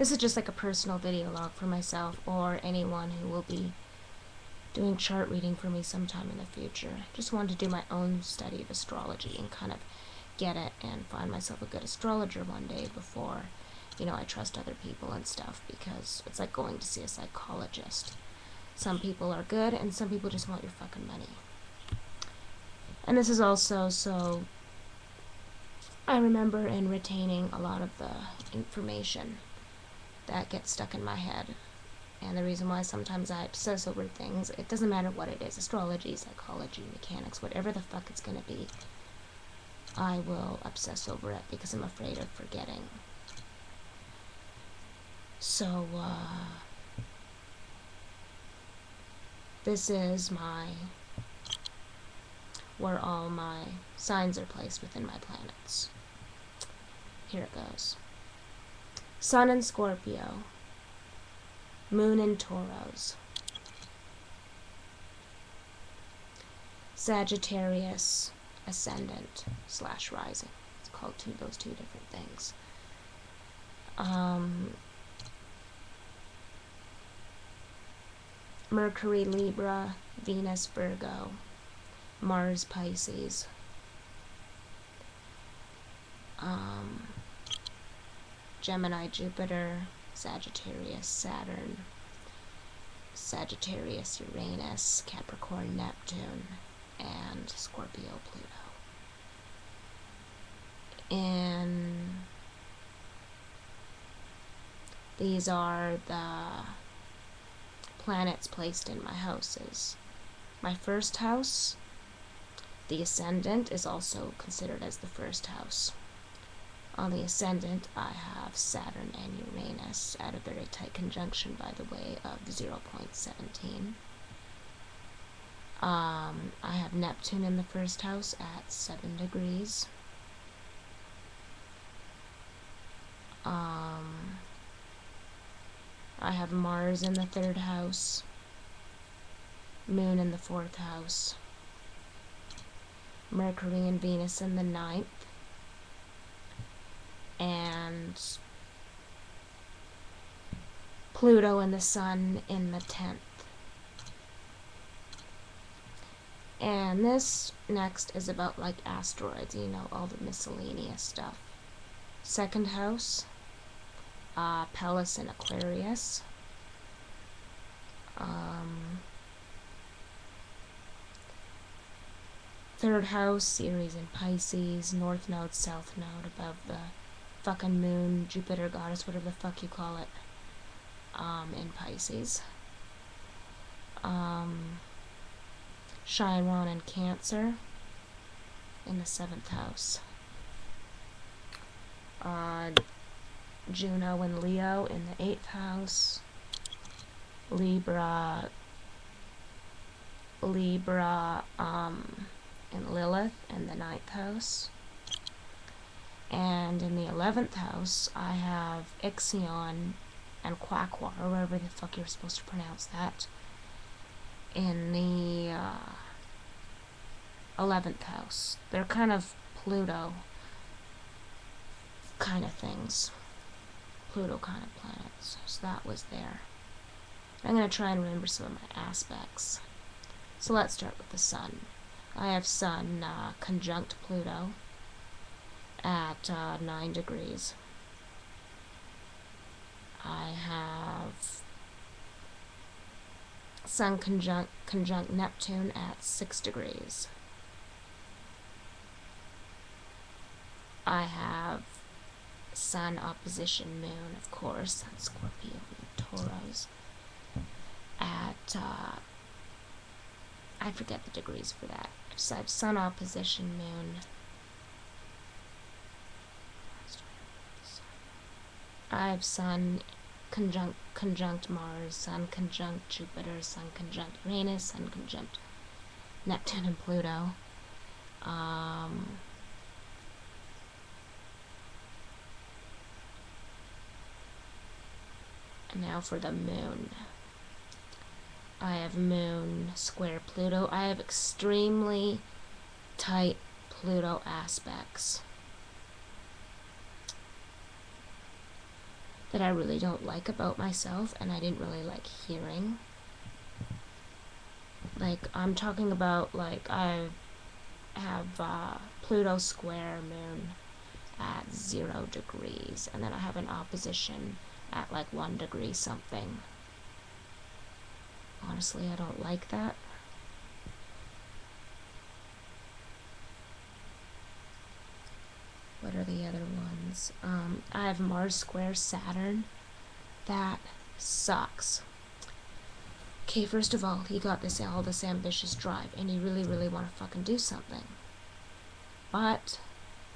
This is just like a personal video log for myself or anyone who will be doing chart reading for me sometime in the future. Just wanted to do my own study of astrology and kind of get it and find myself a good astrologer one day before, you know, I trust other people and stuff, because it's like going to see a psychologist. Some people are good and some people just want your fucking money. And this is also so I remember and retaining a lot of the information that gets stuck in my head. And the reason why sometimes I obsess over things, it doesn't matter what it is, astrology, psychology, mechanics, whatever the fuck it's gonna be, I will obsess over it because I'm afraid of forgetting. So, this is where all my signs are placed within my planets. Here it goes. Sun in Scorpio. Moon in Taurus. Sagittarius ascendant / rising. It's called those two different things. Mercury Libra, Venus Virgo, Mars Pisces. Gemini Jupiter, Sagittarius Saturn, Sagittarius Uranus, Capricorn Neptune, and Scorpio Pluto. And these are the planets placed in my houses. My first house, the ascendant, is also considered as the first house. On the ascendant, I have Saturn and Uranus at a very tight conjunction, by the way, of 0.17. I have Neptune in the first house at 7 degrees. I have Mars in the 3rd house, Moon in the 4th house, Mercury and Venus in the 9th, and Pluto and the Sun in the 10th. And this next is about like asteroids, you know, all the miscellaneous stuff. 2nd house, Pallas in Aquarius. 3rd house, Ceres in Pisces. North node, south node, above the fucking moon, Jupiter goddess, whatever the fuck you call it, in Pisces. Chiron in Cancer in the 7th house. Juno and Leo in the 8th house. Libra, and Lilith in the 9th house. And in the 11th house, I have Ixion and Quaquar, or whatever the fuck you're supposed to pronounce that, in the 11th house. They're kind of Pluto kind of things. Pluto kind of planets. So that was there. I'm going to try and remember some of my aspects. So let's start with the Sun. I have Sun conjunct Pluto at 9 degrees. I have Sun conjunct Neptune at 6 degrees. I have Sun opposition Moon, of course, that's Scorpio and Taurus, at, I forget the degrees for that. So I have Sun opposition Moon. I have Sun conjunct Mars, Sun conjunct Jupiter, Sun conjunct Uranus, Sun conjunct Neptune and Pluto. And now for the Moon. I have Moon square Pluto. I have extremely tight Pluto aspects. that I really don't like about myself, and I didn't really like hearing. Like, I'm talking about, like, I have Pluto square moon at 0 degrees, and then I have an opposition at like 1 degree something. Honestly, I don't like that. What are the other ones? I have Mars square Saturn. That sucks. Okay, first of all, he got all this ambitious drive, and you really, really want to fucking do something. But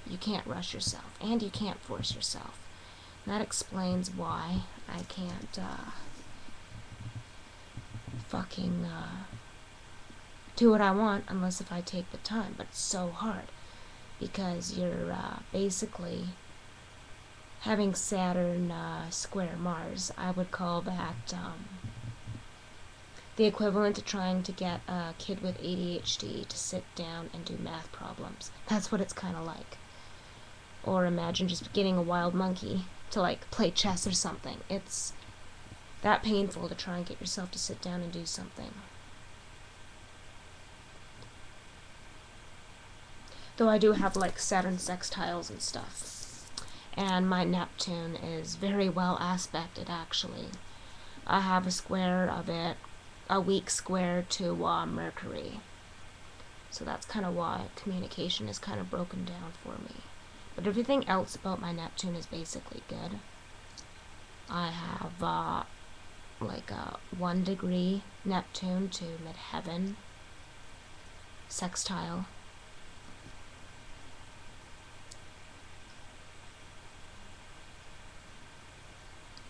you can't rush yourself, and you can't force yourself. And that explains why I can't fucking do what I want unless if I take the time. But it's so hard because you're basically having Saturn square Mars. I would call that the equivalent to trying to get a kid with ADHD to sit down and do math problems. That's what it's kind of like. Or imagine just getting a wild monkey to like play chess or something. It's that painful to try and get yourself to sit down and do something. Though I do have like Saturn sextiles and stuff. And my Neptune is very well aspected actually. I have a square of it, a weak square to Mercury. So that's kind of why communication is kind of broken down for me. But everything else about my Neptune is basically good. I have like a 1 degree Neptune to midheaven sextile.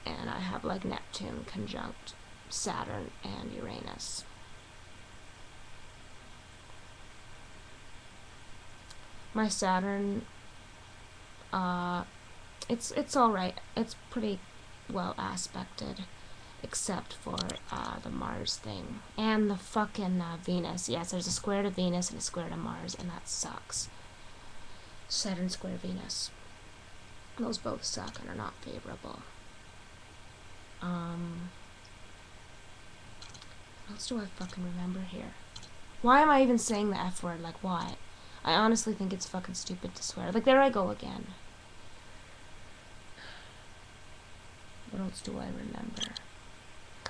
And I have like Neptune conjunct Saturn and Uranus. My Saturn, it's all right. It's pretty well aspected, except for the Mars thing and the fucking Venus. Yes, there's a square to Venus and a square to Mars, and that sucks. Saturn square Venus. Those both suck and are not favorable. What else do I fucking remember here? Why am I even saying the F word? Like, why? I honestly think it's fucking stupid to swear. Like, there I go again. What else do I remember?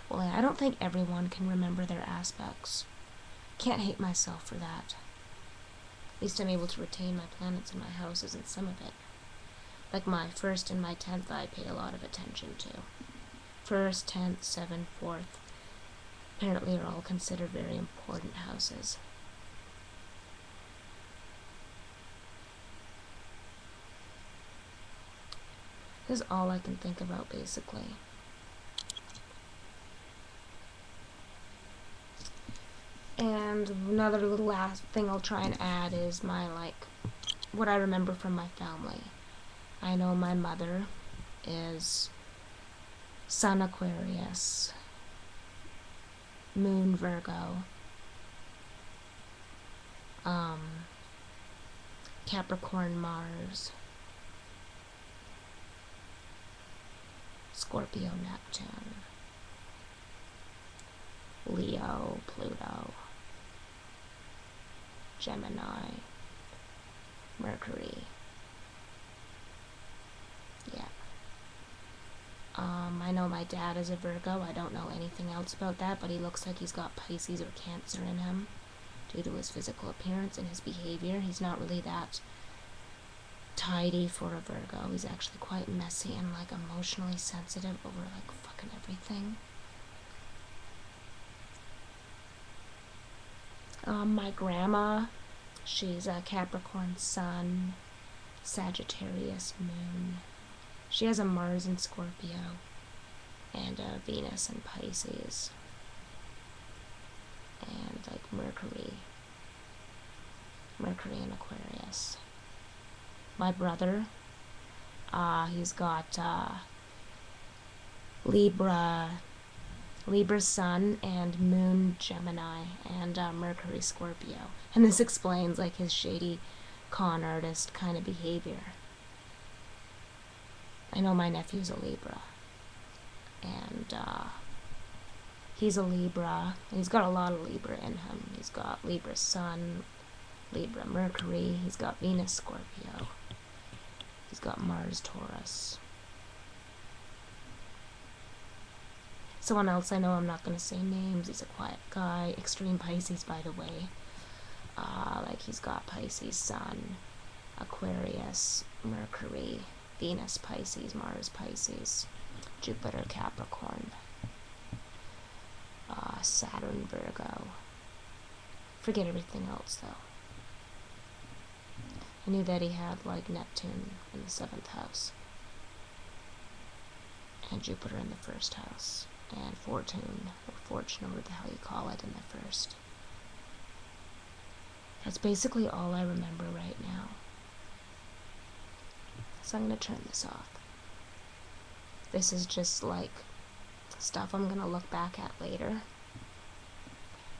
Well, I don't think everyone can remember their aspects. Can't hate myself for that. At least I'm able to retain my planets and my houses and some of it. Like my 1st and my 10th I pay a lot of attention to. 1st, 10th, 7th, 4th apparently are all considered very important houses. This is all I can think about, basically. And another little last thing I'll try and add is my, like, what I remember from my family. I know my mother is Sun Aquarius, Moon Virgo, Capricorn Mars, Scorpio Neptune, Leo Pluto, Gemini, Mercury. Yeah. I know my dad is a Virgo. I don't know anything else about that, but he looks like he's got Pisces or Cancer in him due to his physical appearance and his behavior. He's not really that tidy for a Virgo. He's actually quite messy and like emotionally sensitive over like fucking everything. My grandma, she's a Capricorn Sun, Sagittarius Moon. She has a Mars in Scorpio and a Venus in Pisces and like Mercury in Aquarius. My brother, he's got Libra Sun and Moon Gemini and Mercury Scorpio. And this explains like his shady con artist kind of behavior. I know my nephew's a Libra. and he's a Libra, and he's got a lot of Libra in him. He's got Libra Sun, Libra Mercury, he's got Venus Scorpio, he's got Mars Taurus. Someone else I know, I'm not going to say names, he's a quiet guy, extreme Pisces by the way. Like he's got Pisces Sun, Aquarius, Mercury, Venus Pisces, Mars Pisces, Jupiter Capricorn, Saturn Virgo. Forget everything else though. I knew that he had like Neptune in the 7th house, and Jupiter in the 1st house, and Fortune, or Fortune, or whatever the hell you call it, in the 1st. That's basically all I remember right now. So I'm going to turn this off. This is just like stuff I'm going to look back at later.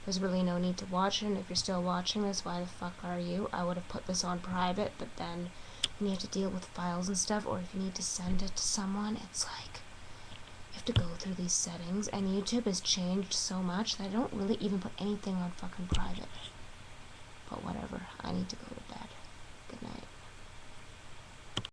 There's really no need to watch it, and if you're still watching this, why the fuck are you? I would have put this on private, but then you have to deal with files and stuff, or if you need to send it to someone, it's like, you have to go through these settings, and YouTube has changed so much that I don't really even put anything on fucking private. But whatever, I need to go to bed. Good night.